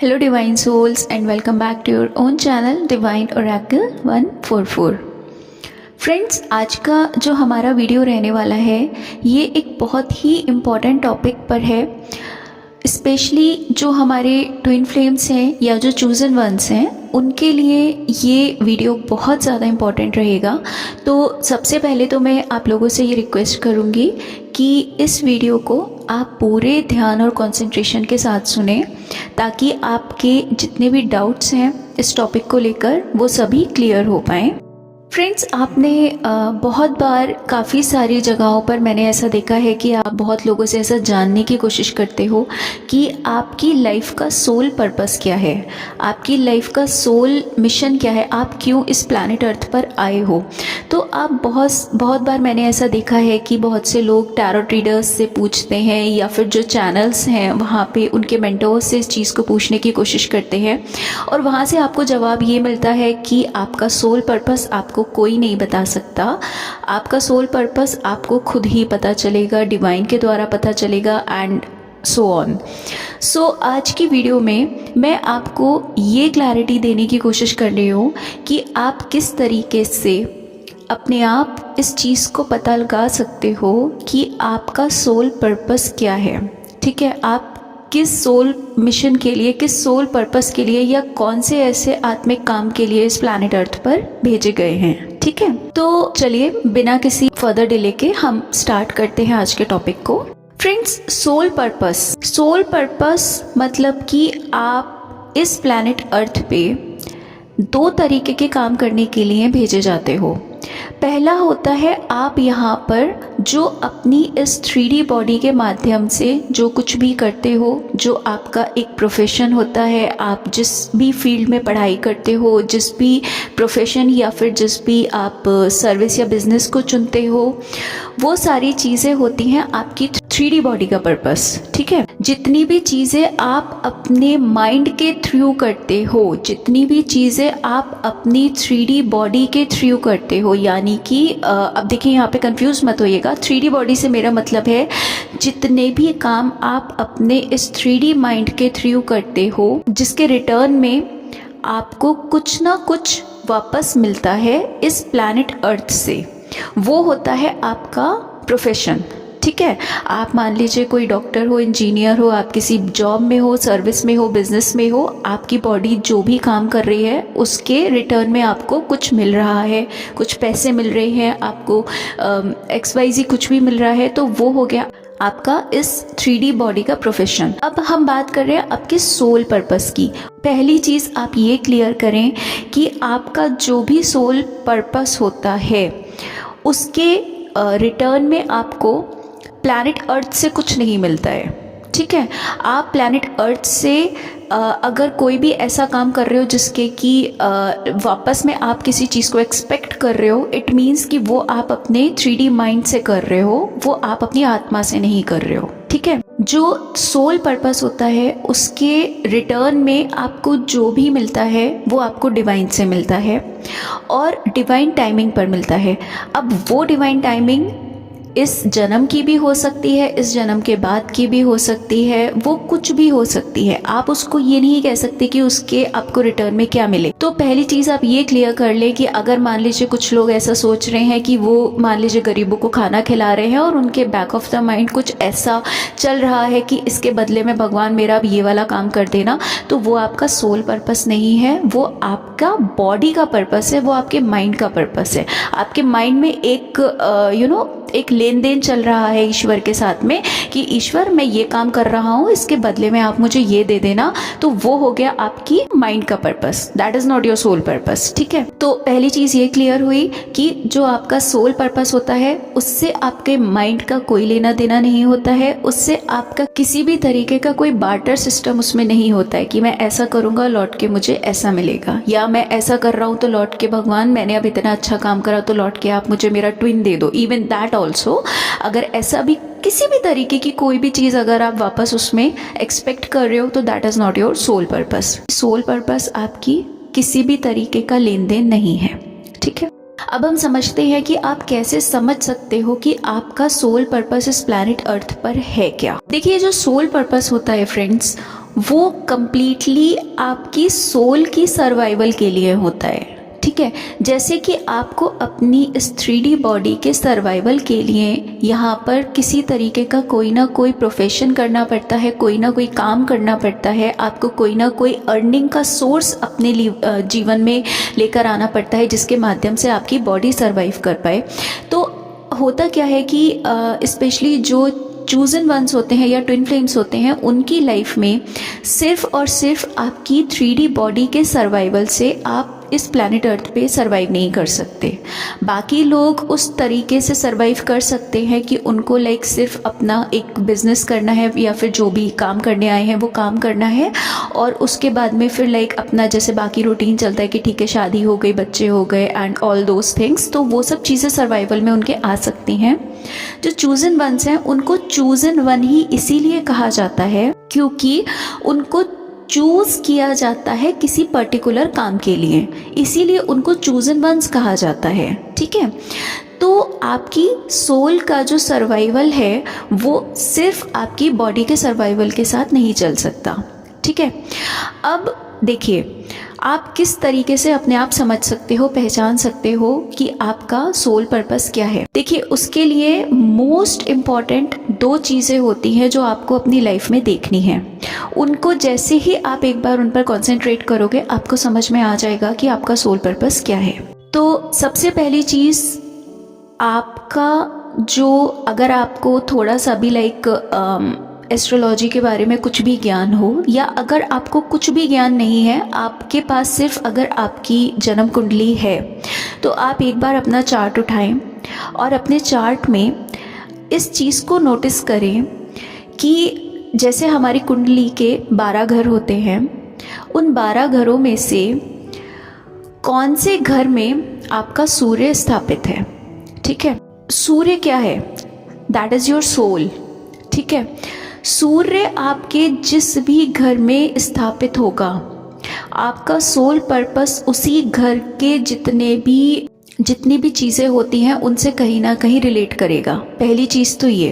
Hello divine souls and welcome back to your own channel Divine Oracle 144। Friends, आज का जो हमारा video रहने वाला है ये एक बहुत ही इम्पॉर्टेंट टॉपिक पर है। स्पेशली जो हमारे ट्विन फ्लेम्स हैं या जो चूज़न वंस हैं उनके लिए ये वीडियो बहुत ज़्यादा इम्पॉर्टेंट रहेगा। तो सबसे पहले तो मैं आप लोगों से ये रिक्वेस्ट करूँगी कि इस वीडियो को आप पूरे ध्यान और कंसंट्रेशन के साथ सुने ताकि आपके जितने भी डाउट्स हैं इस टॉपिक को लेकर वो सभी क्लियर हो पाएँ। फ्रेंड्स, आपने बहुत बार काफ़ी सारी जगहों पर मैंने ऐसा देखा है कि आप बहुत लोगों से ऐसा जानने की कोशिश करते हो कि आपकी लाइफ का सोल पर्पस क्या है, आपकी लाइफ का सोल मिशन क्या है, आप क्यों इस प्लैनेट अर्थ पर आए हो। तो आप बहुत बार मैंने ऐसा देखा है कि बहुत से लोग टैरोट रीडर्स से पूछते हैं या फिर जो चैनल्स हैं वहाँ पे उनके मेंटोर्स से इस चीज़ को पूछने की कोशिश करते हैं और वहाँ से आपको जवाब ये मिलता है कि आपका सोल पर्पस आपको कोई नहीं बता सकता, आपका सोल पर्पस आपको खुद ही पता चलेगा, डिवाइन के द्वारा पता चलेगा एंड सो ऑन। सो आज की वीडियो में मैं आपको ये क्लैरिटी देने की कोशिश कर रही हूँ कि आप किस तरीके से अपने आप इस चीज़ को पता लगा सकते हो कि आपका सोल पर्पस क्या है। ठीक है, आप किस सोल मिशन के लिए, किस सोल पर्पस के लिए या कौन से ऐसे आत्मिक काम के लिए इस प्लैनेट अर्थ पर भेजे गए हैं। ठीक है, तो चलिए बिना किसी फर्दर डिले के हम स्टार्ट करते हैं आज के टॉपिक को। फ्रेंड्स, सोल पर्पस मतलब कि आप इस प्लैनेट अर्थ पे दो तरीके के काम करने के लिए भेजे जाते हो। पहला होता है आप यहाँ पर जो अपनी इस 3D बॉडी के माध्यम से जो कुछ भी करते हो, जो आपका एक प्रोफेशन होता है, आप जिस भी फील्ड में पढ़ाई करते हो, जिस भी प्रोफेशन या फिर जिस भी आप सर्विस या बिजनेस को चुनते हो, वो सारी चीज़ें होती हैं आपकी 3D बॉडी का पर्पस। ठीक है, जितनी भी चीज़ें आप अपने माइंड के थ्रू करते हो, जितनी भी चीज़ें आप अपनी 3D बॉडी के थ्रू करते हो, यानी कि अब देखिए यहाँ पे कंफ्यूज मत होइएगा, 3D बॉडी से मेरा मतलब है जितने भी काम आप अपने इस 3D माइंड के थ्रू करते हो जिसके रिटर्न में आपको कुछ ना कुछ वापस मिलता है इस प्लैनेट अर्थ से, वो होता है आपका प्रोफेशन। ठीक है, आप मान लीजिए कोई डॉक्टर हो, इंजीनियर हो, आप किसी जॉब में हो, सर्विस में हो, बिजनेस में हो, आपकी बॉडी जो भी काम कर रही है उसके रिटर्न में आपको कुछ मिल रहा है, कुछ पैसे मिल रहे हैं, आपको XYZ कुछ भी मिल रहा है, तो वो हो गया आपका इस 3D बॉडी का प्रोफेशन। अब हम बात कर रहे हैं आपके सोल पर्पस की। पहली चीज़ आप ये क्लियर करें कि आपका जो भी सोल पर्पस होता है उसके रिटर्न में आपको प्लैनेट अर्थ से कुछ नहीं मिलता है। ठीक है, आप प्लैनेट अर्थ से अगर कोई भी ऐसा काम कर रहे हो जिसके कि वापस में आप किसी चीज़ को एक्सपेक्ट कर रहे हो, इट मीन्स कि वो आप अपने 3D माइंड से कर रहे हो, वो आप अपनी आत्मा से नहीं कर रहे हो। ठीक है, जो सोल पर्पस होता है उसके रिटर्न में आपको जो भी मिलता है वो आपको डिवाइन से मिलता है और डिवाइन टाइमिंग पर मिलता है। अब वो डिवाइन टाइमिंग इस जन्म की भी हो सकती है, इस जन्म के बाद की भी हो सकती है, वो कुछ भी हो सकती है। आप उसको ये नहीं कह सकते कि उसके आपको रिटर्न में क्या मिले। तो पहली चीज़ आप ये क्लियर कर ले कि अगर मान लीजिए कुछ लोग ऐसा सोच रहे हैं कि वो मान लीजिए गरीबों को खाना खिला रहे हैं और उनके बैक ऑफ द माइंड कुछ ऐसा चल रहा है कि इसके बदले में भगवान मेरा अब ये वाला काम कर देना, तो वो आपका सोल पर्पस नहीं है, वो आपका बॉडी का पर्पस है, वो आपके माइंड का पर्पस है। आपके माइंड में एक एक लेन देन चल रहा है ईश्वर के साथ में कि ईश्वर मैं ये काम कर रहा हूँ, इसके बदले में आप मुझे ये दे देना, तो वो हो गया आपकी माइंड का purpose. That is not your soul purpose. ठीक है, तो पहली चीज़ ये क्लियर हुई कि जो आपका सोल पर्पस होता है उससे आपके माइंड का कोई लेना देना नहीं होता है, उससे आपका किसी भी तरीके का कोई बार्टर सिस्टम उसमें नहीं होता है कि मैं ऐसा करूँगा लौट के मुझे ऐसा मिलेगा, या मैं ऐसा कर रहा हूँ तो लौट के भगवान मैंने अब इतना अच्छा काम करा तो लौट के आप मुझे मेरा ट्विन दे दो। इवन दैट ऑल्सो, अगर ऐसा भी किसी भी तरीके की कोई भी चीज़ अगर आप वापस उसमें एक्सपेक्ट कर रहे हो तो that is not your soul purpose. Soul purpose आपकी किसी भी तरीके का लेन देन नहीं है। ठीक है, अब हम समझते हैं कि आप कैसे समझ सकते हो कि आपका सोल पर्पस इस प्लैनेट अर्थ पर है क्या। देखिए, जो सोल पर्पस होता है फ्रेंड्स, वो कंप्लीटली आपकी सोल की सर्वाइवल के लिए होता है। ठीक है, जैसे कि आपको अपनी इस 3D बॉडी के सर्वाइवल के लिए यहाँ पर किसी तरीके का कोई ना कोई प्रोफेशन करना पड़ता है, कोई ना कोई काम करना पड़ता है, आपको कोई ना कोई अर्निंग का सोर्स अपने जीवन में लेकर आना पड़ता है जिसके माध्यम से आपकी बॉडी सर्वाइव कर पाए। तो होता क्या है कि स्पेशली जो चूजन वंस होते हैं या ट्विन फ्लेम्स होते हैं, उनकी लाइफ में सिर्फ और सिर्फ आपकी 3D बॉडी के सर्वाइवल से आप इस प्लैनेट अर्थ पे सर्वाइव नहीं कर सकते। बाकी लोग उस तरीके से सर्वाइव कर सकते हैं कि उनको लाइक सिर्फ अपना एक बिजनेस करना है या फिर जो भी काम करने आए हैं वो काम करना है, और उसके बाद में फिर लाइक अपना जैसे बाकी रूटीन चलता है कि ठीक है शादी हो गई, बच्चे हो गए एंड ऑल दोज थिंग्स, तो वो सब चीज़ें सर्वाइवल में उनके आ सकती हैं। जो चूजन वंस हैं उनको चूजन वन ही इसीलिए कहा जाता है क्योंकि उनको चूज किया जाता है किसी पर्टिकुलर काम के लिए, इसीलिए उनको चूजन वंस कहा जाता है। ठीक है, तो आपकी सोल का जो सर्वाइवल है वो सिर्फ आपकी बॉडी के सर्वाइवल के साथ नहीं चल सकता। ठीक है, अब देखिए आप किस तरीके से अपने आप समझ सकते हो, पहचान सकते हो कि आपका सोल पर्पस क्या है। देखिए उसके लिए मोस्ट इम्पॉर्टेंट 2 चीज़ें होती हैं जो आपको अपनी लाइफ में देखनी है। उनको जैसे ही आप एक बार उन पर कॉन्सेंट्रेट करोगे आपको समझ में आ जाएगा कि आपका सोल पर्पस क्या है। तो सबसे पहली चीज़ आपका जो, अगर आपको थोड़ा सा भी लाइक एस्ट्रोलॉजी के बारे में कुछ भी ज्ञान हो, या अगर आपको कुछ भी ज्ञान नहीं है, आपके पास सिर्फ अगर आपकी जन्म कुंडली है, तो आप एक बार अपना चार्ट उठाएं और अपने चार्ट में इस चीज़ को नोटिस करें कि जैसे हमारी कुंडली के 12 घर होते हैं, उन 12 घरों में से कौन से घर में आपका सूर्य स्थापित है। ठीक है, सूर्य क्या है? That is your soul. ठीक है, सूर्य आपके जिस भी घर में स्थापित होगा, आपका सोल पर्पस उसी घर के जितनी भी चीज़ें होती हैं उनसे कहीं ना कहीं रिलेट करेगा। पहली चीज़ तो ये।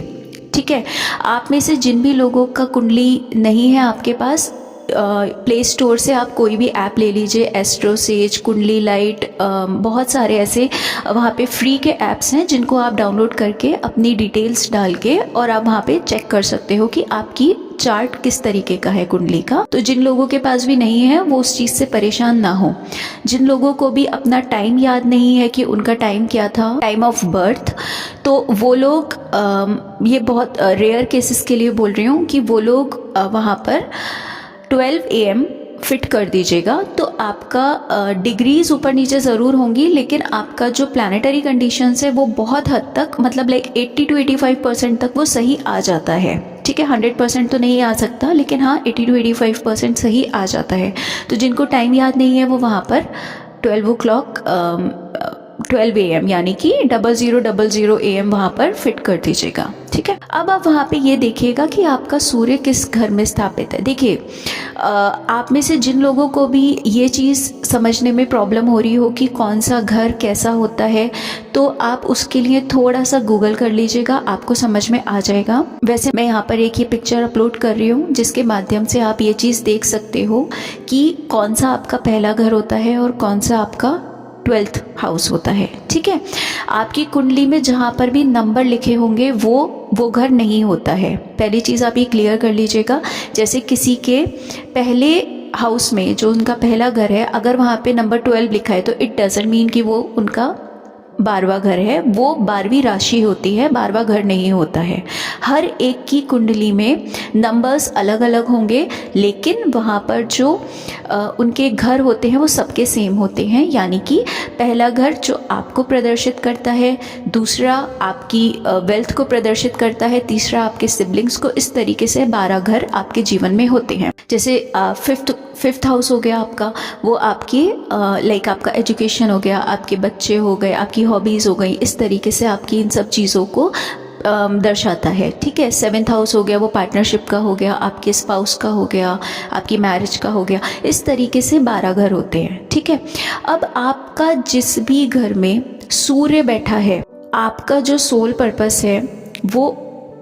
ठीक है, आप में से जिन भी लोगों का कुंडली नहीं है आपके पास, प्ले स्टोर से आप कोई भी ऐप ले लीजिए, एस्ट्रो सेज, कुंडली लाइट, बहुत सारे ऐसे वहाँ पे फ्री के ऐप्स हैं जिनको आप डाउनलोड करके अपनी डिटेल्स डाल के और आप वहाँ पे चेक कर सकते हो कि आपकी चार्ट किस तरीके का है कुंडली का। तो जिन लोगों के पास भी नहीं है वो उस चीज़ से परेशान ना हो। जिन लोगों को भी अपना टाइम याद नहीं है कि उनका टाइम क्या था, टाइम ऑफ बर्थ, तो वो लोग ये बहुत रेयर केसेस के लिए बोल रही हूँ कि वो लोग वहाँ पर 12 AM फिट कर दीजिएगा। तो आपका डिग्रीज ऊपर नीचे ज़रूर होंगी, लेकिन आपका जो प्लानिटरी कंडीशंस है वो बहुत हद तक, मतलब लाइक 80 to 85% तक वो सही आ जाता है। ठीक है, 100% तो नहीं आ सकता, लेकिन हाँ 80 to 85% सही आ जाता है। तो जिनको टाइम याद नहीं है वो वहाँ पर 12 AM यानी कि 0000 AM वहाँ पर फिट कर दीजिएगा। ठीक है, अब आप वहाँ पे ये देखिएगा कि आपका सूर्य किस घर में स्थापित है। देखिए आप में से जिन लोगों को भी ये चीज़ समझने में प्रॉब्लम हो रही हो कि कौन सा घर कैसा होता है, तो आप उसके लिए थोड़ा सा गूगल कर लीजिएगा, आपको समझ में आ जाएगा। वैसे मैं यहाँ पर एक ये पिक्चर अपलोड कर रही हूँ जिसके माध्यम से आप ये चीज़ देख सकते हो कि कौन सा आपका पहला घर होता है और कौन सा आपका 12th हाउस होता है। ठीक है, आपकी कुंडली में जहाँ पर भी नंबर लिखे होंगे वो घर नहीं होता है। पहली चीज़ आप ये क्लियर कर लीजिएगा। जैसे किसी के पहले हाउस में जो उनका पहला घर है, अगर वहाँ पे नंबर 12 लिखा है तो इट डजंट मीन कि वो उनका 12वां घर है, वो 12वीं राशि होती है, 12वां घर नहीं होता है। हर एक की कुंडली में नंबर्स अलग अलग होंगे, लेकिन वहाँ पर जो उनके घर होते हैं वो सबके सेम होते हैं। यानी कि पहला घर जो आपको प्रदर्शित करता है, दूसरा आपकी वेल्थ को प्रदर्शित करता है, तीसरा आपके सिबलिंग्स को। इस तरीके से 12 घर आपके जीवन में होते हैं। जैसे फिफ्थ हाउस हो गया आपका, वो आपकी लाइक आपका एजुकेशन हो गया, आपके बच्चे हो गए, आपकी हॉबीज़ हो गई। इस तरीके से आपकी इन सब चीज़ों को दर्शाता है। ठीक है, 7th हाउस हो गया, वो पार्टनरशिप का हो गया, आपके स्पाउस का हो गया, आपकी मैरिज का हो गया। इस तरीके से 12 घर होते हैं। ठीक है, अब आपका जिस भी घर में सूर्य बैठा है, आपका जो सोल पर्पस है वो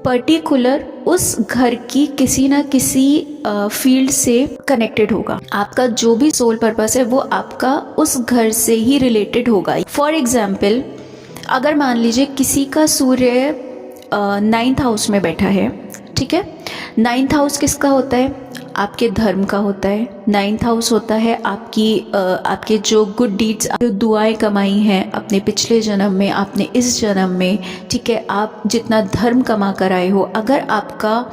पर्टिकुलर उस घर की किसी ना किसी फील्ड से कनेक्टेड होगा। आपका जो भी सोल पर्पस है वो आपका उस घर से ही रिलेटेड होगा। फॉर एग्जाम्पल, अगर मान लीजिए किसी का सूर्य 9th हाउस में बैठा है, ठीक है। 9th हाउस किसका होता है? आपके धर्म का होता है। 9th हाउस होता है आपके जो गुड डीड्स, जो दुआएं कमाई हैं अपने पिछले जन्म में, आपने इस जन्म में, ठीक है, आप जितना धर्म कमा कर आए हो, अगर आपका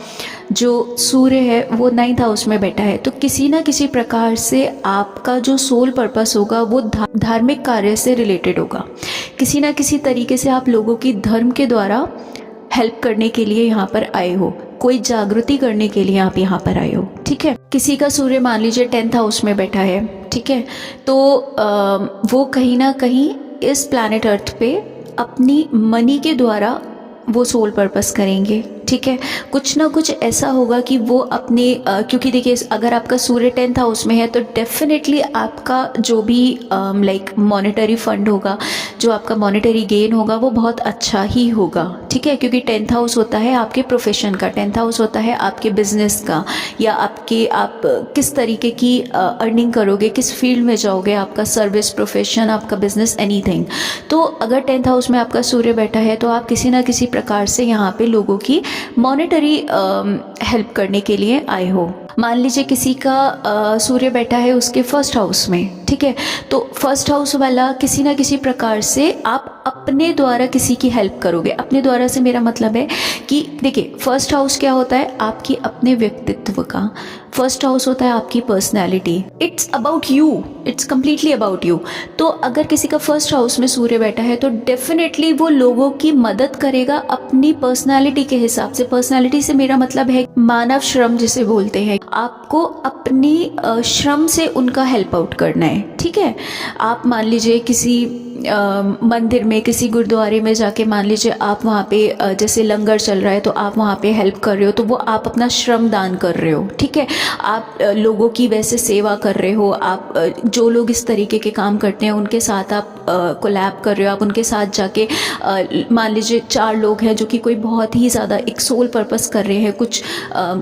जो सूर्य है वो 9th हाउस में बैठा है तो किसी ना किसी प्रकार से आपका जो सोल पर्पस होगा वो धार्मिक कार्य से रिलेटेड होगा। किसी ना किसी तरीके से आप लोगों की धर्म के द्वारा हेल्प करने के लिए यहाँ पर आए हो, कोई जागृति करने के लिए आप यहाँ पर आए हो, ठीक है। किसी का सूर्य मान लीजिए 10th हाउस में बैठा है, ठीक है, तो वो कहीं ना कहीं इस प्लैनेट अर्थ पे अपनी मनी के द्वारा वो सोल पर्पस करेंगे, ठीक है। कुछ ना कुछ ऐसा होगा कि वो अपने क्योंकि देखिए अगर आपका सूर्य 10th हाउस में है तो डेफिनेटली आपका जो भी लाइक मॉनेटरी फंड होगा, जो आपका मॉनेटरी गेन होगा वो बहुत अच्छा ही होगा, ठीक है, क्योंकि 10th हाउस होता है आपके प्रोफेशन का, 10th हाउस होता है आपके बिजनेस का, या आप किस तरीके की अर्निंग करोगे, किस फील्ड में जाओगे, आपका सर्विस प्रोफेशन, आपका बिजनेस, एनीथिंग। तो अगर 10th हाउस में आपका सूर्य बैठा है तो आप किसी ना किसी प्रकार से यहाँ पे लोगों की मॉनेटरी हेल्प करने के लिए आए हो। मान लीजिए किसी का सूर्य बैठा है उसके 1st हाउस में, ठीक है, तो 1st हाउस वाला किसी ना किसी प्रकार से आप अपने द्वारा किसी की हेल्प करोगे। अपने द्वारा से मेरा मतलब है कि देखिए 1st हाउस क्या होता है? आपकी अपने व्यक्तित्व का। 1st हाउस होता है आपकी personality. It's about you, it's completely about you. तो अगर किसी का 1st हाउस में सूर्य बैठा है तो डेफिनेटली वो लोगों की मदद करेगा अपनी पर्सनैलिटी के हिसाब से। पर्सनैलिटी से मेरा मतलब है मानव श्रम जिसे बोलते हैं। आपको अपनी श्रम से उनका हेल्प आउट करना है, ठीक है। आप मान लीजिए किसी मंदिर में, किसी गुरुद्वारे में जाके मान लीजिए आप वहाँ पे जैसे लंगर चल रहा है तो आप वहाँ पे हेल्प कर रहे हो, तो वो आप अपना श्रम दान कर रहे हो, ठीक है। आप लोगों की वैसे सेवा कर रहे हो। आप जो लोग इस तरीके के काम करते हैं उनके साथ आप कोलैब कर रहे हो। आप उनके साथ जाके मान लीजिए 4 लोग हैं जो कि कोई बहुत ही ज़्यादा एक सोल पर्पस कर रहे हैं, कुछ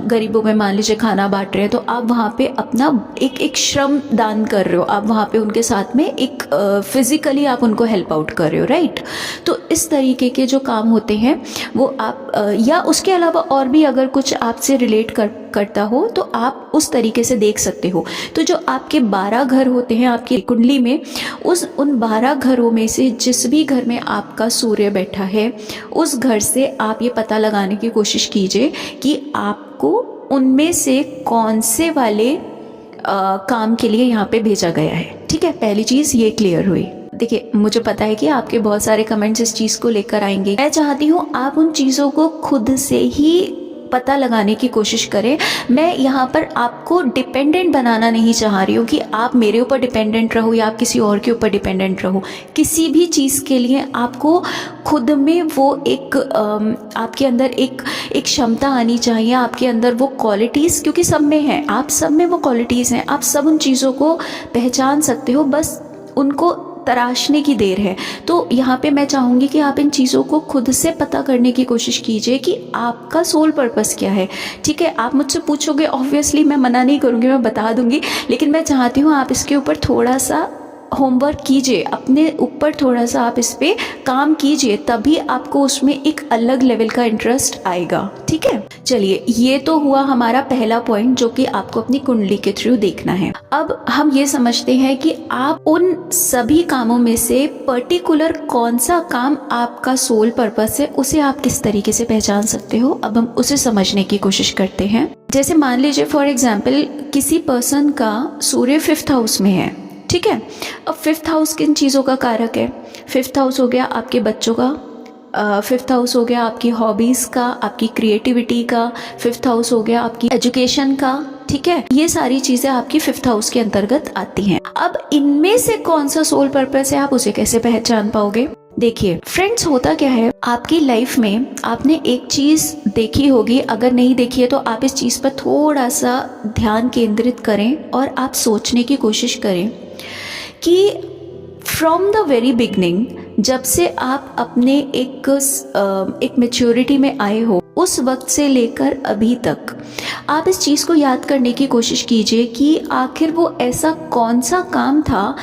गरीबों में मान लीजिए खाना बांट रहे हैं, तो आप वहाँ पे अपना एक श्रम दान कर रहे हो। आप वहाँ पे उनके साथ में एक फिजिकली आप उनको हेल्प आउट कर रहे हो, राइट। तो इस तरीके के जो काम होते हैं वो आप या उसके अलावा और भी अगर कुछ आपसे रिलेट करता हो तो आप उस तरीके से देख सकते हो। तो जो आपके 12 घर होते हैं आपकी कुंडली में, उन 12 घरों में से जिस भी घर में आपका सूर्य बैठा है उस घर से आप ये पता लगाने की कोशिश कीजिए कि आपको उनमें से कौन से वाले काम के लिए यहाँ पे भेजा गया है, ठीक है। पहली चीज़ ये क्लियर हुई। देखिए मुझे पता है कि आपके बहुत सारे कमेंट्स इस चीज़ को लेकर आएंगे। मैं चाहती हूँ आप उन चीज़ों को खुद से ही पता लगाने की कोशिश करें। मैं यहाँ पर आपको डिपेंडेंट बनाना नहीं चाह रही हूँ कि आप मेरे ऊपर डिपेंडेंट रहो या आप किसी और के ऊपर डिपेंडेंट रहो। किसी भी चीज़ के लिए आपको खुद में वो एक आपके अंदर एक क्षमता आनी चाहिए, आपके अंदर वो क्वालिटीज़, क्योंकि सब में है, आप सब में वो क्वालिटीज़ हैं। आप सब उन चीज़ों को पहचान सकते हो, बस उनको तराशने की देर है। तो यहाँ पे मैं चाहूँगी कि आप इन चीज़ों को खुद से पता करने की कोशिश कीजिए कि आपका सोल पर्पस क्या है, ठीक है। आप मुझसे पूछोगे, ऑब्वियसली मैं मना नहीं करूँगी, मैं बता दूँगी, लेकिन मैं चाहती हूँ आप इसके ऊपर थोड़ा सा होमवर्क कीजिए, अपने ऊपर थोड़ा सा आप इस पे काम कीजिए, तभी आपको उसमें एक अलग लेवल का इंटरेस्ट आएगा, ठीक है। चलिए, ये तो हुआ हमारा पहला पॉइंट जो कि आपको अपनी कुंडली के थ्रू देखना है। अब हम ये समझते हैं कि आप उन सभी कामों में से पर्टिकुलर कौन सा काम आपका सोल पर्पस है, उसे आप किस तरीके से पहचान सकते हो। अब हम उसे समझने की कोशिश करते हैं। जैसे मान लीजिए फॉर एग्जाम्पल किसी पर्सन का सूर्य 5th हाउस में है, ठीक है। अब 5th हाउस किन चीज़ों का कारक है? 5th हाउस हो गया आपके बच्चों का, 5th हाउस हो गया आपकी हॉबीज़ का, आपकी क्रिएटिविटी का, 5th हाउस हो गया आपकी एजुकेशन का, ठीक है। ये सारी चीज़ें आपकी 5th हाउस के अंतर्गत आती हैं। अब इनमें से कौन सा सोल पर्पस है, आप उसे कैसे पहचान पाओगे? देखिए फ्रेंड्स, होता क्या है, आपकी लाइफ में आपने एक चीज़ देखी होगी, अगर नहीं देखी है तो आप इस चीज़ पर थोड़ा सा ध्यान केंद्रित करें और आप सोचने की कोशिश करें कि फ्रॉम द वेरी बिगनिंग, जब से आप अपने एक मैच्योरिटी में आए हो, उस वक्त से लेकर अभी तक आप इस चीज़ को याद करने की कोशिश कीजिए कि आखिर वो ऐसा कौन सा काम था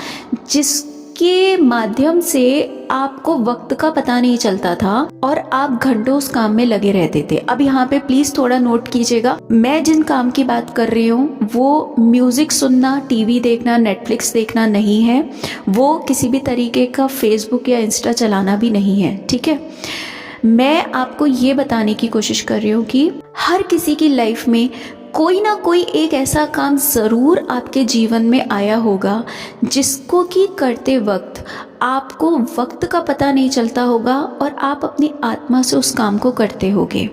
जिसके माध्यम से आपको वक्त का पता नहीं चलता था और आप घंटों उस काम में लगे रहते थे। अब यहाँ पे प्लीज थोड़ा नोट कीजिएगा, मैं जिन काम की बात कर रही हूँ वो म्यूजिक सुनना, टीवी देखना, नेटफ्लिक्स देखना नहीं है, वो किसी भी तरीके का फेसबुक या इंस्टा चलाना भी नहीं है, ठीक है। मैं आपको ये बताने की कोशिश कर रही हूँ कि हर किसी की लाइफ में कोई ना कोई एक ऐसा काम ज़रूर आपके जीवन में आया होगा जिसको कि करते वक्त आपको वक्त का पता नहीं चलता होगा और आप अपनी आत्मा से उस काम को करते होगे,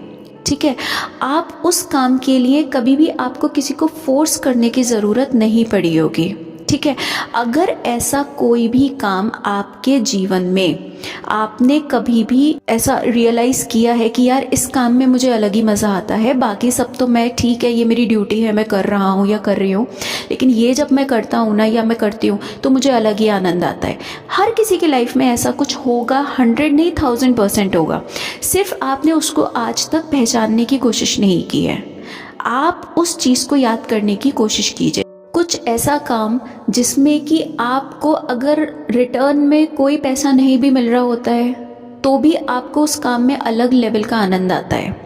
ठीक है। आप उस काम के लिए कभी भी आपको किसी को फोर्स करने की ज़रूरत नहीं पड़ी होगी, ठीक है। अगर ऐसा कोई भी काम आपके जीवन में आपने कभी भी ऐसा रियलाइज़ किया है कि यार इस काम में मुझे अलग ही मज़ा आता है, बाकी सब तो मैं ठीक है, ये मेरी ड्यूटी है, मैं कर रहा हूँ या कर रही हूँ, लेकिन ये जब मैं करता हूँ ना या मैं करती हूँ तो मुझे अलग ही आनंद आता है। हर किसी की लाइफ में ऐसा कुछ होगा, 100 नहीं 1000% होगा, सिर्फ आपने उसको आज तक पहचानने की कोशिश नहीं की है। आप उस चीज़ को याद करने की कोशिश कीजिए, कुछ ऐसा काम जिसमें कि आपको अगर रिटर्न में कोई पैसा नहीं भी मिल रहा होता है तो भी आपको उस काम में अलग लेवल का आनंद आता है।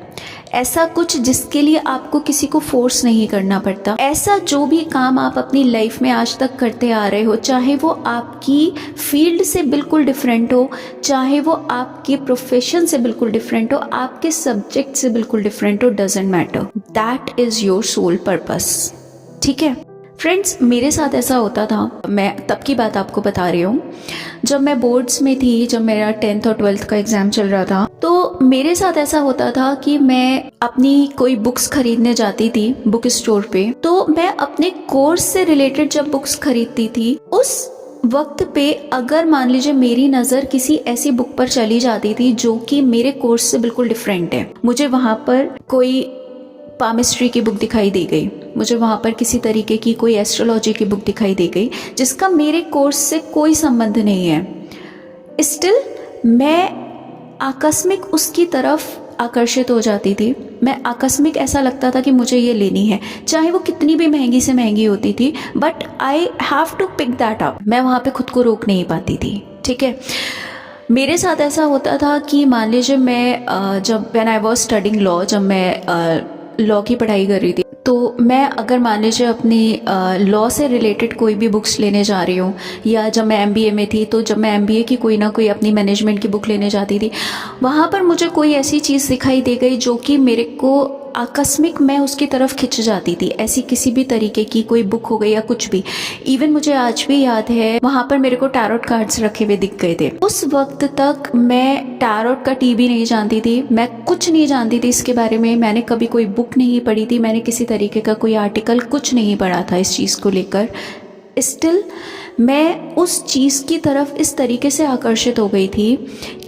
ऐसा कुछ जिसके लिए आपको किसी को फोर्स नहीं करना पड़ता। ऐसा जो भी काम आप अपनी लाइफ में आज तक करते आ रहे हो, चाहे वो आपकी फील्ड से बिल्कुल डिफरेंट हो, चाहे वो आपके प्रोफेशन से बिल्कुल डिफरेंट हो, आपके सब्जेक्ट से बिल्कुल डिफरेंट हो, doesn't matter, that is your soul purpose, ठीक है। फ्रेंड्स, मेरे साथ ऐसा होता था, मैं तब की बात आपको बता रही हूँ जब मैं बोर्ड्स में थी, जब मेरा 10th और 12th का एग्ज़ाम चल रहा था, तो मेरे साथ ऐसा होता था कि मैं अपनी कोई बुक्स खरीदने जाती थी बुक स्टोर पे, तो मैं अपने कोर्स से रिलेटेड जब बुक्स खरीदती थी उस वक्त पे अगर मान लीजिए मेरी नज़र किसी ऐसी बुक पर चली जाती थी जो कि मेरे कोर्स से बिल्कुल डिफरेंट है, मुझे वहाँ पर कोई पामिस्ट्री की बुक दिखाई दी गई, मुझे वहाँ पर किसी तरीके की कोई एस्ट्रोलॉजी की बुक दिखाई दी गई जिसका मेरे कोर्स से कोई संबंध नहीं है, स्टिल मैं आकस्मिक उसकी तरफ आकर्षित हो जाती थी। मैं आकस्मिक ऐसा लगता था कि मुझे ये लेनी है, चाहे वो कितनी भी महंगी से महंगी होती थी, but I have to pick that up. मैं वहाँ पे खुद को रोक नहीं पाती थी, ठीक है। मेरे साथ ऐसा होता था कि मान लीजिए मैं जब when I was studying law, जब मैं लॉ की पढ़ाई कर रही थी, तो मैं अगर मान लीजिए अपनी लॉ से रिलेटेड कोई भी बुक्स लेने जा रही हूँ, या जब मैं एमबीए में थी तो जब मैं एमबीए की कोई ना कोई अपनी मैनेजमेंट की बुक लेने जाती थी, वहाँ पर मुझे कोई ऐसी चीज़ दिखाई दे गई जो कि मेरे को आकस्मिक मैं उसकी तरफ खिंच जाती थी। ऐसी किसी भी तरीके की कोई बुक हो गई या कुछ भी, इवन मुझे आज भी याद है वहाँ पर मेरे को टैरोट कार्ड्स रखे हुए दिख गए थे। उस वक्त तक मैं टैरोट का टी भी नहीं जानती थी, मैं कुछ नहीं जानती थी इसके बारे में, मैंने कभी कोई बुक नहीं पढ़ी थी, मैंने किसी तरीके का कोई आर्टिकल कुछ नहीं पढ़ा था इस चीज़ को लेकर। स्टिल मैं उस चीज़ की तरफ इस तरीके से आकर्षित हो गई थी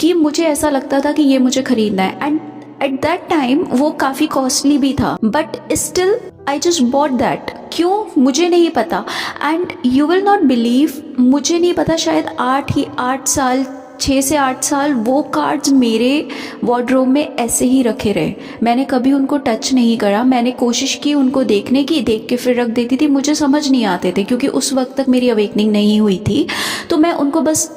कि मुझे ऐसा लगता था कि ये मुझे खरीदना है, एंड एट दैट टाइम वो काफ़ी कॉस्टली भी था, but still I just bought that. क्यों मुझे नहीं पता, and you will not believe, मुझे नहीं पता, शायद 8 साल 6 से 8 साल वो कार्ड्स मेरे वार्डरोब में ऐसे ही रखे रहे। मैंने कभी उनको टच नहीं करा, मैंने कोशिश की उनको देखने की, देख के फिर रख देती थी, मुझे समझ नहीं आते थे क्योंकि उस वक्त तक मेरी अवेकनिंग नहीं हुई थी, तो मैं उनको बस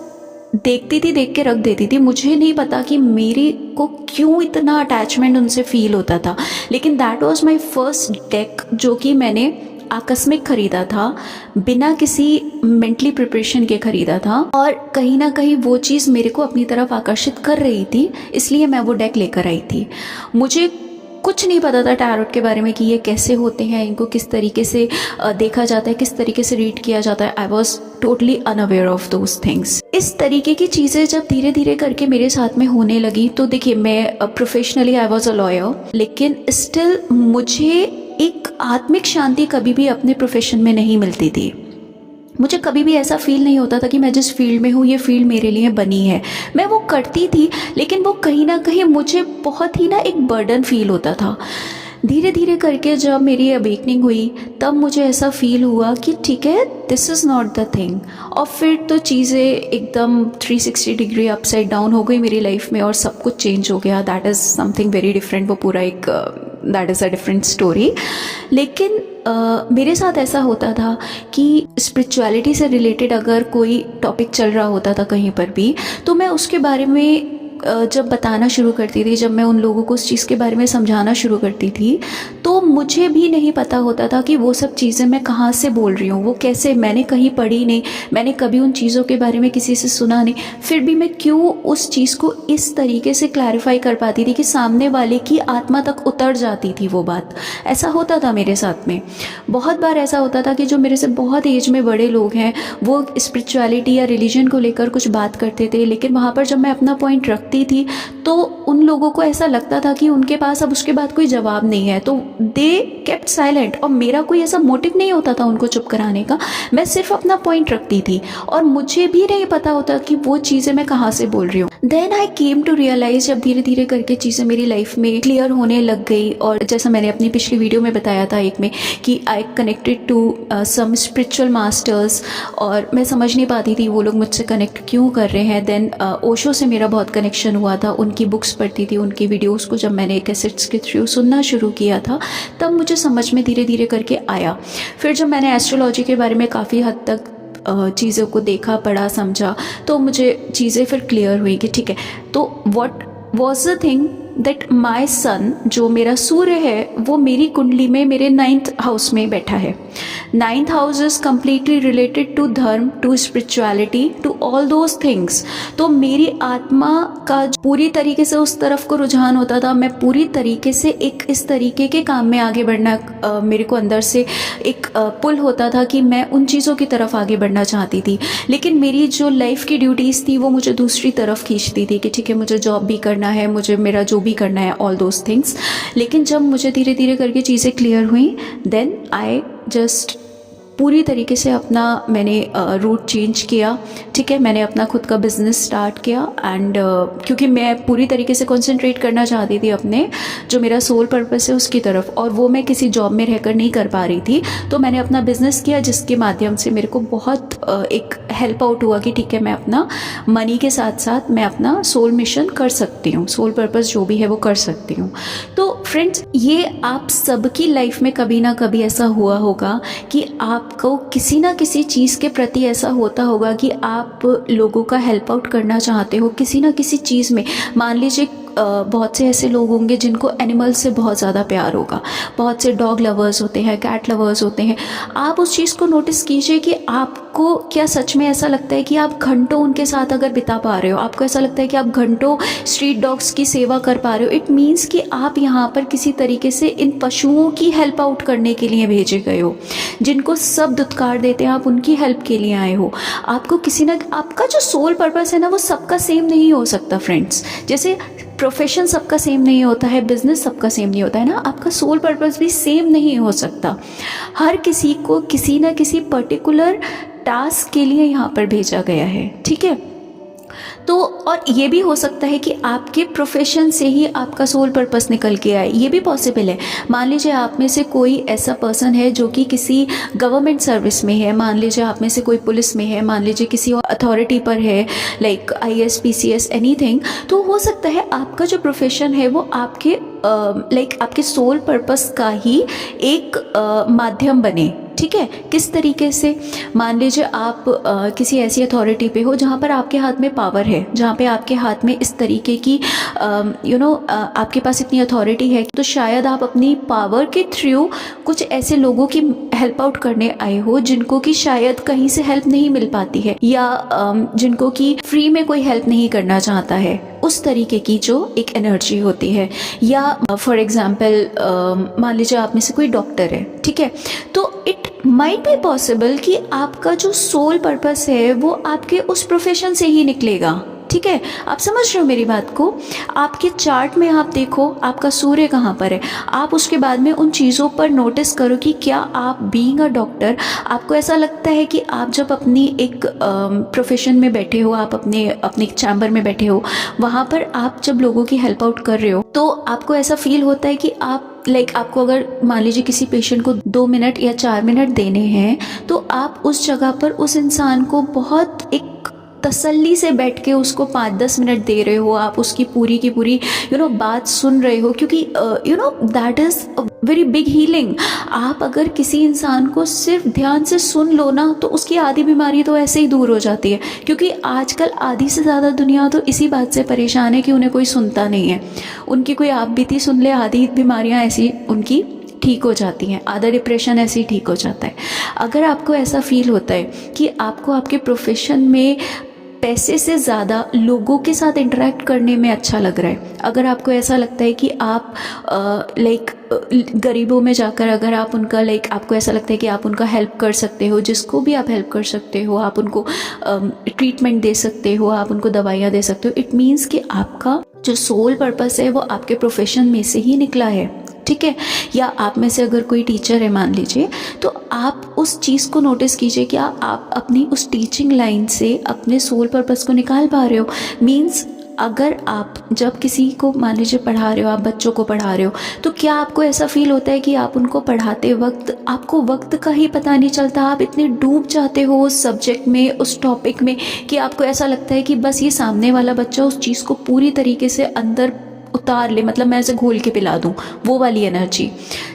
देखती थी, देख के रख देती थी। मुझे नहीं पता कि मेरे को क्यों इतना अटैचमेंट उनसे फील होता था, लेकिन that was my first deck जो कि मैंने आकस्मिक खरीदा था, बिना किसी मेंटली प्रिपरेशन के खरीदा था, और कहीं ना कहीं वो चीज़ मेरे को अपनी तरफ आकर्षित कर रही थी, इसलिए मैं वो डेक लेकर आई थी। मुझे कुछ नहीं पता था टैरोट के बारे में कि ये कैसे होते हैं, इनको किस तरीके से देखा जाता है, किस तरीके से रीड किया जाता है। I was totally unaware of those things. इस तरीके की चीज़ें जब धीरे धीरे करके मेरे साथ में होने लगी, तो देखिए मैं professionally I was a lawyer, लेकिन स्टिल मुझे एक आत्मिक शांति कभी भी अपने प्रोफेशन में नहीं मिलती थी। मुझे कभी भी ऐसा फील नहीं होता था कि मैं जिस फील्ड में हूँ ये फील्ड मेरे लिए बनी है। मैं वो करती थी, लेकिन वो कहीं ना कहीं मुझे बहुत ही ना एक बर्डन फील होता था। धीरे धीरे करके जब मेरी अवेकनिंग हुई तब मुझे ऐसा फील हुआ कि ठीक है, this is not the thing. और फिर तो चीज़ें एकदम 360 डिग्री अपसाइड डाउन हो गई मेरी लाइफ में और सब कुछ चेंज हो गया। That is something very different, वो पूरा एक that is a different story. लेकिन मेरे साथ ऐसा होता था कि स्पिरिचुअलिटी से रिलेटेड अगर कोई टॉपिक चल रहा होता था कहीं पर भी, तो मैं उसके बारे में जब बताना शुरू करती थी, जब मैं उन लोगों को उस चीज़ के बारे में समझाना शुरू करती थी, तो मुझे भी नहीं पता होता था कि वो सब चीज़ें मैं कहाँ से बोल रही हूँ, वो कैसे, मैंने कहीं पढ़ी नहीं, मैंने कभी उन चीज़ों के बारे में किसी से सुना नहीं, फिर भी मैं क्यों उस चीज़ को इस तरीके से क्लैरिफाई कर पाती थी कि सामने वाले की आत्मा तक उतर जाती थी वो बात। ऐसा होता था मेरे साथ में। बहुत बार ऐसा होता था कि जो मेरे से बहुत एज में बड़े लोग हैं वो स्पिरिचुअलिटी या रिलीजन को लेकर कुछ बात करते थे, लेकिन वहाँ पर जब मैं अपना पॉइंट रखती थी तो उन लोगों को ऐसा लगता था कि उनके पास अब उसके बाद कोई जवाब नहीं है, तो दे केप्ट साइलेंट। और मेरा कोई ऐसा मोटिव नहीं होता था उनको चुप कराने का, मैं सिर्फ अपना पॉइंट रखती थी और मुझे भी नहीं पता होता कि वो चीज़ें मैं कहाँ से बोल रही हूँ। Then I came to realise, जब धीरे धीरे करके चीज़ें मेरी लाइफ में क्लियर होने लग गई, और जैसा मैंने अपनी पिछली वीडियो में बताया था एक में कि I connected to some spiritual masters, और मैं समझ नहीं पाती थी वो लोग मुझसे कनेक्ट क्यों कर रहे हैं। देन ओशो से मेरा बहुत कनेक्शन हुआ था, उनकी बुक्स पढ़ती थी, उनकी वीडियोस को जब मैंने कैसेट्स के थ्रू सुनना शुरू किया था तब मुझे समझ में धीरे धीरे करके आया। फिर जब मैंने एस्ट्रोलॉजी के बारे में काफ़ी हद तक चीज़ों को देखा, पढ़ा, समझा, तो मुझे चीज़ें फिर क्लियर हुई कि ठीक है, तो what was the thing that my son, जो मेरा सूर्य है, वो मेरी कुंडली में मेरे 9th हाउस में बैठा है। 9th house is completely related to dharma, to spirituality, to all those things. तो मेरी आत्मा का पूरी तरीके से उस तरफ को रुझान होता था, मैं पूरी तरीके से एक इस तरीके के काम में आगे बढ़ना, मेरे को अंदर से एक पुल होता था कि मैं उन चीज़ों की तरफ आगे बढ़ना चाहती थी। लेकिन मेरी जो लाइफ की ड्यूटीज़ थी वो मुझे दूसरी तरफ खींचती थी कि ठीक है, मुझे जॉब भी करना है, मुझे मेरा जो भी करना है, ऑल दोज थिंग्स। लेकिन जब मुझे धीरे धीरे करके चीज़ें क्लियर हुई, देन आई जस्ट पूरी तरीके से अपना मैंने रूट चेंज किया। ठीक है, मैंने अपना खुद का बिज़नेस स्टार्ट किया एंड क्योंकि मैं पूरी तरीके से कंसंट्रेट करना चाहती थी अपने जो मेरा सोल पर्पस है उसकी तरफ, और वो मैं किसी जॉब में रहकर नहीं कर पा रही थी। तो मैंने अपना बिज़नेस किया जिसके माध्यम से मेरे को बहुत एक हेल्प आउट हुआ कि ठीक है, मैं अपना मनी के साथ साथ मैं अपना सोल मिशन कर सकती हूँ, सोल पर्पस जो भी है वो कर सकती हूँ। तो फ्रेंड्स, ये आप सबकी लाइफ में कभी ना कभी ऐसा हुआ होगा कि आपको किसी ना किसी चीज़ के प्रति ऐसा होता होगा कि आप लोगों का हेल्प आउट करना चाहते हो किसी ना किसी चीज़ में। मान लीजिए बहुत से ऐसे लोग होंगे जिनको एनिमल्स से बहुत ज़्यादा प्यार होगा, बहुत से डॉग लवर्स होते हैं, कैट लवर्स होते हैं। आप उस चीज़ को नोटिस कीजिए कि आपको क्या सच में ऐसा लगता है कि आप घंटों उनके साथ अगर बिता पा रहे हो, आपको ऐसा लगता है कि आप घंटों स्ट्रीट डॉग्स की सेवा कर पा रहे हो, इट मीन्स कि आप यहाँ पर किसी तरीके से इन पशुओं की हेल्प आउट करने के लिए भेजे गए हो। जिनको सब दुत्कार देते हैं आप उनकी हेल्प के लिए आए हो। आपको किसी ना, आपका जो सोल पर्पस है ना वो सबका सेम नहीं हो सकता फ्रेंड्स। जैसे प्रोफेशन सबका सेम नहीं होता है, बिजनेस सबका सेम नहीं होता है ना, आपका सोल पर्पस भी सेम नहीं हो सकता। हर किसी को किसी ना किसी पर्टिकुलर टास्क के लिए यहाँ पर भेजा गया है। ठीक है, तो और ये भी हो सकता है कि आपके प्रोफेशन से ही आपका सोल पर्पस निकल के आए, ये भी पॉसिबल है। मान लीजिए आप में से कोई ऐसा पर्सन है जो कि किसी गवर्नमेंट सर्विस में है, मान लीजिए आप में से कोई पुलिस में है, मान लीजिए किसी और अथॉरिटी पर है, लाइक IAS PCS एनीथिंग। तो हो सकता है आपका जो प्रोफेशन है वो आपके आपके सोल पर्पस का ही एक माध्यम बने। ठीक है, किस तरीके से, मान लीजिए आप किसी ऐसी अथॉरिटी पे हो जहाँ पर आपके हाथ में पावर है, जहाँ पे आपके हाथ में इस तरीके की आपके पास इतनी अथॉरिटी है, तो शायद आप अपनी पावर के थ्रू कुछ ऐसे लोगों की हेल्प आउट करने आए हो जिनको कि शायद कहीं से हेल्प नहीं मिल पाती है, या जिनको कि फ्री में कोई हेल्प नहीं करना चाहता है, उस तरीके की जो एक एनर्जी होती है। या फॉर एग्जाम्पल मान लीजिए आप में से कोई डॉक्टर है, ठीक है, तो इट माइट बी पॉसिबल कि आपका जो सोल पर्पस है वो आपके उस प्रोफेशन से ही निकलेगा। ठीक है, आप समझ रहे हो मेरी बात को। आपके चार्ट में आप देखो आपका सूर्य कहाँ पर है, आप उसके बाद में उन चीज़ों पर नोटिस करो कि क्या आप बीइंग अ डॉक्टर, आपको ऐसा लगता है कि आप जब अपनी एक प्रोफेशन में बैठे हो, आप अपने चैम्बर में बैठे हो, वहाँ पर आप जब लोगों की हेल्प आउट कर रहे हो तो आपको ऐसा फील होता है कि आप लाइक आपको अगर मान लीजिए किसी पेशेंट को 2 मिनट या 4 मिनट देने हैं, तो आप उस जगह पर उस इंसान को बहुत एक तसल्ली से बैठ के उसको 5-10 मिनट दे रहे हो, आप उसकी पूरी की पूरी बात सुन रहे हो, क्योंकि that is a very big healing. आप अगर किसी इंसान को सिर्फ ध्यान से सुन लो ना, तो उसकी आधी बीमारी तो ऐसे ही दूर हो जाती है। क्योंकि आजकल आधी से ज़्यादा दुनिया तो इसी बात से परेशान है कि उन्हें कोई सुनता नहीं है। उनकी कोई आप बीती सुन ले, आधी बीमारियाँ ऐसी उनकी ठीक हो जाती हैं, आधा डिप्रेशन ऐसे ही ठीक हो जाता है। अगर आपको ऐसा फील होता है कि आपको आपके प्रोफेशन में पैसे से ज़्यादा लोगों के साथ इंटरेक्ट करने में अच्छा लग रहा है, अगर आपको ऐसा लगता है कि आप गरीबों में जाकर अगर आप उनका आपको ऐसा लगता है कि आप उनका हेल्प कर सकते हो, जिसको भी आप हेल्प कर सकते हो, आप उनको ट्रीटमेंट दे सकते हो, आप उनको दवाइयाँ दे सकते हो, इट मीन्स कि आपका जो सोल पर्पस है वो आपके प्रोफेशन में से ही निकला है। ठीक है। या आप में से अगर कोई टीचर है मान लीजिए, तो आप उस चीज़ को नोटिस कीजिए कि आप अपनी उस टीचिंग लाइन से अपने सोल पर्पस को निकाल पा रहे हो। मीन्स अगर आप जब किसी को मान लीजिए पढ़ा रहे हो, आप बच्चों को पढ़ा रहे हो, तो क्या आपको ऐसा फील होता है कि आप उनको पढ़ाते वक्त आपको वक्त का ही पता नहीं चलता, आप इतने डूब जाते हो उस सब्जेक्ट में, उस टॉपिक में, कि आपको ऐसा लगता है कि बस ये सामने वाला बच्चा उस चीज़ को पूरी तरीके से अंदर उतार ले, मतलब मैं ऐसे घोल के पिला दूँ, वो वाली एनर्जी।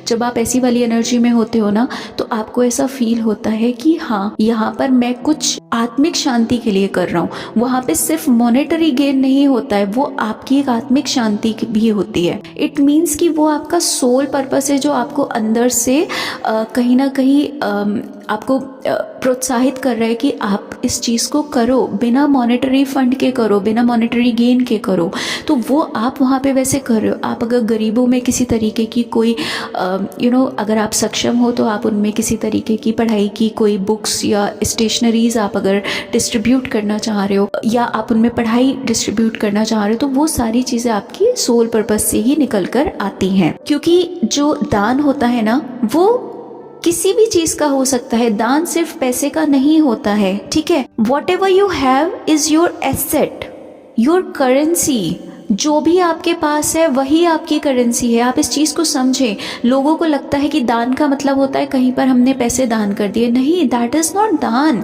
जब आप ऐसी वाली एनर्जी में होते हो ना, तो आपको ऐसा फील होता है कि हाँ, यहाँ पर मैं कुछ आत्मिक शांति के लिए कर रहा हूँ। वहाँ पे सिर्फ मॉनेटरी गेन नहीं होता है, वो आपकी एक आत्मिक शांति भी होती है। इट मीन्स कि वो आपका सोल पर्पस है, जो आपको अंदर से कहीं ना कहीं आपको प्रोत्साहित कर रहा है कि आप इस चीज़ को करो, बिना मॉनेटरी फंड के करो, बिना मॉनेटरी गेन के करो। तो वो आप वहाँ पे वैसे कर रहे हो। आप अगर गरीबों में किसी तरीके की कोई अगर आप सक्षम हो, तो आप उनमें किसी तरीके की पढ़ाई की कोई बुक्स या स्टेशनरीज आप अगर डिस्ट्रीब्यूट करना चाह रहे हो, या आप उनमें पढ़ाई डिस्ट्रीब्यूट करना चाह रहे हो, तो वो सारी चीज़ें आपकी सोल पर्पस से ही निकल कर आती हैं। क्योंकि जो दान होता है ना, वो किसी भी चीज का हो सकता है, दान सिर्फ पैसे का नहीं होता है। ठीक है। What ever you have is your asset, your currency. जो भी आपके पास है वही आपकी करेंसी है। आप इस चीज़ को समझें। लोगों को लगता है कि दान का मतलब होता है कहीं पर हमने पैसे दान कर दिए। नहीं, दैट इज़ नॉट दान।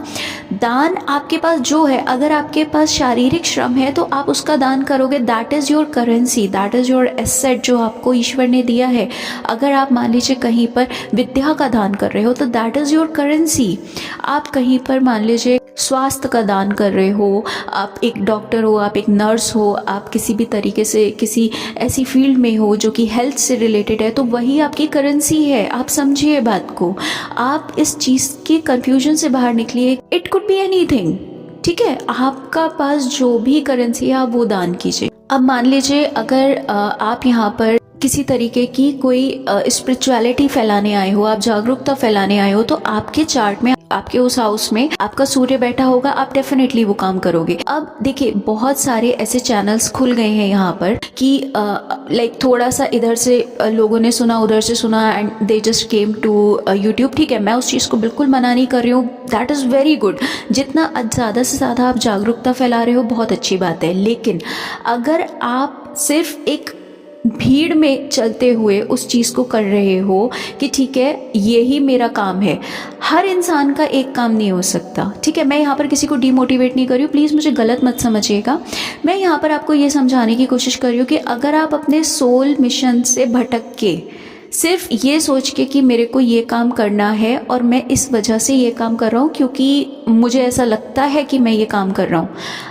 दान आपके पास जो है, अगर आपके पास शारीरिक श्रम है तो आप उसका दान करोगे, that is your currency, that is your asset जो आपको ईश्वर ने दिया है। अगर आप मान लीजिए कहीं पर विद्या का दान कर रहे हो, तो दैट इज़ योर करेंसी। आप कहीं पर मान लीजिए स्वास्थ्य का दान कर रहे हो, आप एक डॉक्टर हो, आप एक नर्स हो, आप किसी भी तरीके से किसी ऐसी फील्ड में हो जो कि हेल्थ से रिलेटेड है, तो वही आपकी करेंसी है। आप समझिए बात को। आप इस चीज़ के कंफ्यूजन से बाहर निकलिए। It could be anything. ठीक है। आपका पास जो भी करेंसी है आप वो दान कीजिए। अब मान लीजिए अगर आप यहाँ पर किसी तरीके की कोई स्पिरिचुअलिटी फैलाने आए हो, आप जागरूकता फैलाने आए हो, तो आपके चार्ट में, आपके उस हाउस में आपका सूर्य बैठा होगा, आप डेफिनेटली वो काम करोगे। अब देखिए, बहुत सारे ऐसे चैनल्स खुल गए हैं यहाँ पर कि थोड़ा सा इधर से लोगों ने सुना, उधर से सुना, and they just came to YouTube. ठीक है, मैं उस चीज़ को बिल्कुल मना नहीं कर रही हूँ, दैट इज़ वेरी गुड। जितना ज़्यादा से ज़्यादा आप जागरूकता फैला रहे हो, बहुत अच्छी बात है। लेकिन अगर आप सिर्फ एक भीड़ में चलते हुए उस चीज़ को कर रहे हो कि ठीक है यही मेरा काम है, हर इंसान का एक काम नहीं हो सकता। ठीक है। मैं यहाँ पर किसी को डिमोटिवेट नहीं कर रही हूँ, प्लीज़ मुझे गलत मत समझिएगा। मैं यहाँ पर आपको ये समझाने की कोशिश कर रही हूँ कि अगर आप अपने सोल मिशन से भटक के सिर्फ ये सोच के कि मेरे को ये काम करना है और मैं इस वजह से ये काम कर रहा हूँ क्योंकि मुझे ऐसा लगता है कि मैं ये काम कर रहा हूँ,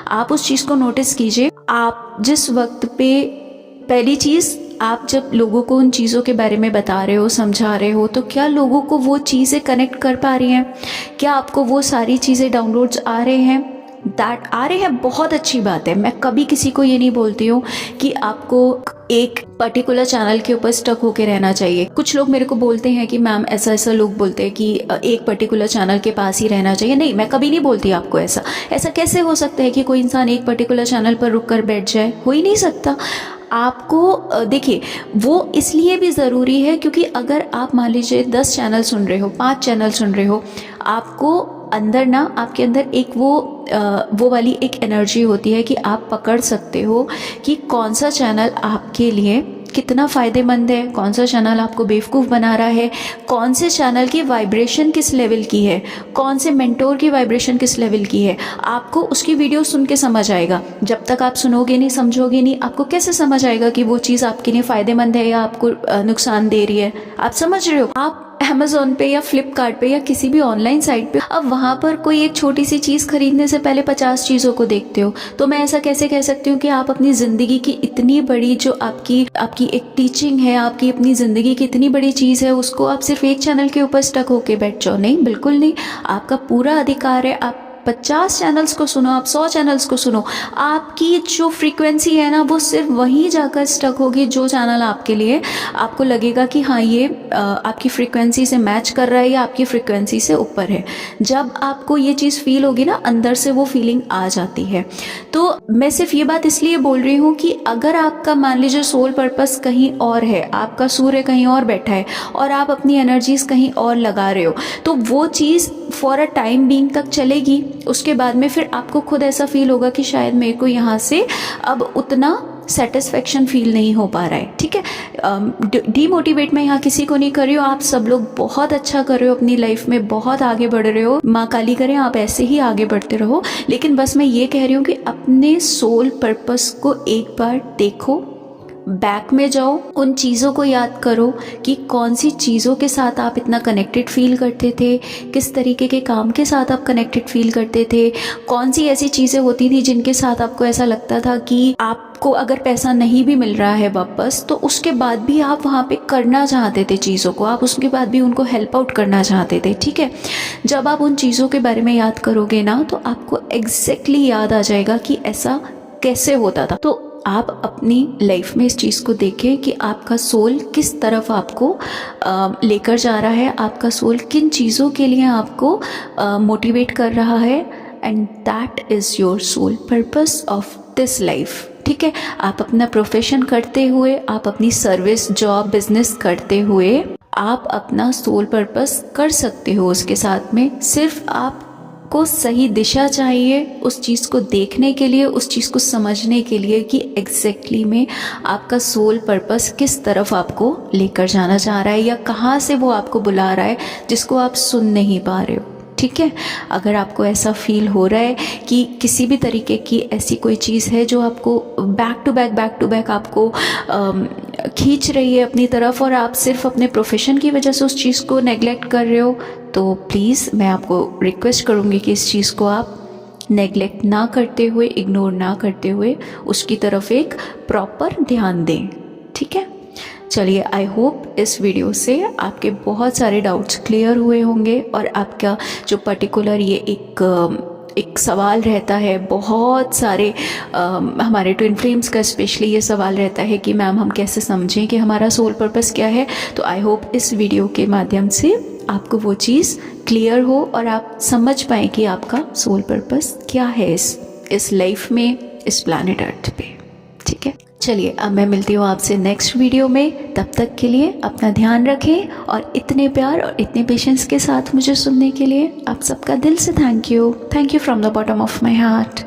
आप उस चीज़ को नोटिस कीजिए। आप जिस वक्त पे, पहली चीज़, आप जब लोगों को उन चीज़ों के बारे में बता रहे हो, समझा रहे हो, तो क्या लोगों को वो चीज़ें कनेक्ट कर पा रही हैं? क्या आपको वो सारी चीज़ें डाउनलोड्स आ रहे हैं? दैट आ रहे हैं, बहुत अच्छी बात है। मैं कभी किसी को ये नहीं बोलती हूँ कि आपको एक पर्टिकुलर चैनल के ऊपर स्टक होके रहना चाहिए। कुछ लोग मेरे को बोलते हैं कि मैम ऐसा लोग बोलते हैं कि एक पर्टिकुलर चैनल के पास ही रहना चाहिए। नहीं, मैं कभी नहीं बोलती आपको ऐसा कैसे हो सकता है कि कोई इंसान एक पर्टिकुलर चैनल पर रुक कर बैठ जाए? हो ही नहीं सकता। आपको देखिए, वो इसलिए भी ज़रूरी है क्योंकि अगर आप मान लीजिए 10 चैनल सुन रहे हो, 5 चैनल सुन रहे हो, आपको अंदर ना, आपके अंदर एक वो वाली एक एनर्जी होती है कि आप पकड़ सकते हो कि कौन सा चैनल आपके लिए कितना फ़ायदेमंद है, कौन सा चैनल आपको बेवकूफ़ बना रहा है, कौन से चैनल की वाइब्रेशन किस लेवल की है, कौन से मेंटोर की वाइब्रेशन किस लेवल की है, आपको उसकी वीडियो सुन के समझ आएगा। जब तक आप सुनोगे नहीं, समझोगे नहीं, आपको कैसे समझ आएगा कि वो चीज़ आपके लिए फ़ायदेमंद है या आपको नुकसान दे रही है। आप समझ रहे हो? आप अमेज़ॉन पे या फ्लिपकार्ट पे या किसी भी ऑनलाइन साइट पे अब वहाँ पर कोई एक छोटी सी चीज़ खरीदने से पहले 50 चीज़ों को देखते हो। तो मैं ऐसा कैसे कह सकती हूँ कि आप अपनी ज़िंदगी की इतनी बड़ी जो आपकी एक टीचिंग है, आपकी अपनी ज़िंदगी की इतनी बड़ी चीज़ है, उसको आप सिर्फ एक चैनल के ऊपर स्टक होके बैठ जाओ। नहीं, बिल्कुल नहीं। आपका पूरा अधिकार है, आप 50 चैनल्स को सुनो, आप 100 चैनल्स को सुनो। आपकी जो फ्रीक्वेंसी है ना, वो सिर्फ वहीं जाकर स्टक होगी जो चैनल आपके लिए आपको लगेगा कि हाँ ये आपकी फ्रीक्वेंसी से मैच कर रहा है या आपकी फ्रीक्वेंसी से ऊपर है। जब आपको ये चीज़ फील होगी ना, अंदर से वो फीलिंग आ जाती है। तो मैं सिर्फ ये बात इसलिए बोल रही हूँ कि अगर आपका मान लीजिए सोल पर्पस कहीं और है, आपका सूर्य कहीं और बैठा है और आप अपनी एनर्जीज़ कहीं और लगा रहे हो, तो वो चीज़ फॉर अ टाइम बीइंग तक चलेगी। उसके बाद में फिर आपको खुद ऐसा फील होगा कि शायद मेरे को यहाँ से अब उतना सेटिस्फेक्शन फील नहीं हो पा रहा है। ठीक है, डीमोटिवेट मैं यहाँ किसी को नहीं कर रही हूँ। आप सब लोग बहुत अच्छा कर रहे हो, अपनी लाइफ में बहुत आगे बढ़ रहे हो। माँ काली करें आप ऐसे ही आगे बढ़ते रहो। लेकिन बस मैं ये कह रही हूँ कि अपने सोल पर्पस को एक बार देखो, बैक में जाओ, उन चीज़ों को याद करो कि कौन सी चीज़ों के साथ आप इतना कनेक्टेड फील करते थे, किस तरीके के काम के साथ आप कनेक्टेड फील करते थे, कौन सी ऐसी चीज़ें होती थी जिनके साथ आपको ऐसा लगता था कि आपको अगर पैसा नहीं भी मिल रहा है वापस, तो उसके बाद भी आप वहाँ पे करना चाहते थे चीज़ों को, आप उसके बाद भी उनको हेल्प आउट करना चाहते थे। ठीक है, जब आप उन चीज़ों के बारे में याद करोगे ना, तो आपको एग्जैक्टली याद आ जाएगा कि ऐसा कैसे होता था। तो आप अपनी लाइफ में इस चीज़ को देखें कि आपका सोल किस तरफ आपको लेकर जा रहा है, आपका सोल किन चीज़ों के लिए आपको मोटिवेट कर रहा है, and that is your soul purpose of this life. ठीक है, आप अपना प्रोफेशन करते हुए, आप अपनी सर्विस, जॉब, बिजनेस करते हुए आप अपना सोल पर्पस कर सकते हो। उसके साथ में सिर्फ आप को सही दिशा चाहिए उस चीज़ को देखने के लिए, उस चीज़ को समझने के लिए कि एग्जैक्टली में आपका सोल पर्पस किस तरफ आपको लेकर जाना चाह रहा है या कहाँ से वो आपको बुला रहा है जिसको आप सुन नहीं पा रहे हो। ठीक है, अगर आपको ऐसा फील हो रहा है कि किसी भी तरीके की ऐसी कोई चीज़ है जो आपको बैक टू बैक आपको खींच रही है अपनी तरफ और आप सिर्फ अपने प्रोफेशन की वजह से उस चीज़ को नेगलेक्ट कर रहे हो, तो प्लीज़ मैं आपको रिक्वेस्ट करूँगी कि इस चीज़ को आप नेगलेक्ट ना करते हुए, इग्नोर ना करते हुए उसकी तरफ एक प्रॉपर ध्यान दें। ठीक है, चलिए, आई होप इस वीडियो से आपके बहुत सारे डाउट्स क्लियर हुए होंगे और आपका जो पर्टिकुलर ये एक सवाल रहता है, बहुत सारे हमारे ट्विन फ्लेम्स का स्पेशली ये सवाल रहता है कि मैम हम कैसे समझें कि हमारा सोल पर्पस क्या है। तो आई होप इस वीडियो के माध्यम से आपको वो चीज़ क्लियर हो और आप समझ पाएँ कि आपका सोल पर्पस क्या है इस लाइफ में, इस प्लैनेट अर्थ पे। ठीक है, चलिए अब मैं मिलती हूँ आपसे नेक्स्ट वीडियो में। तब तक के लिए अपना ध्यान रखें और इतने प्यार और इतने पेशेंस के साथ मुझे सुनने के लिए आप सबका दिल से thank you from the bottom of my heart.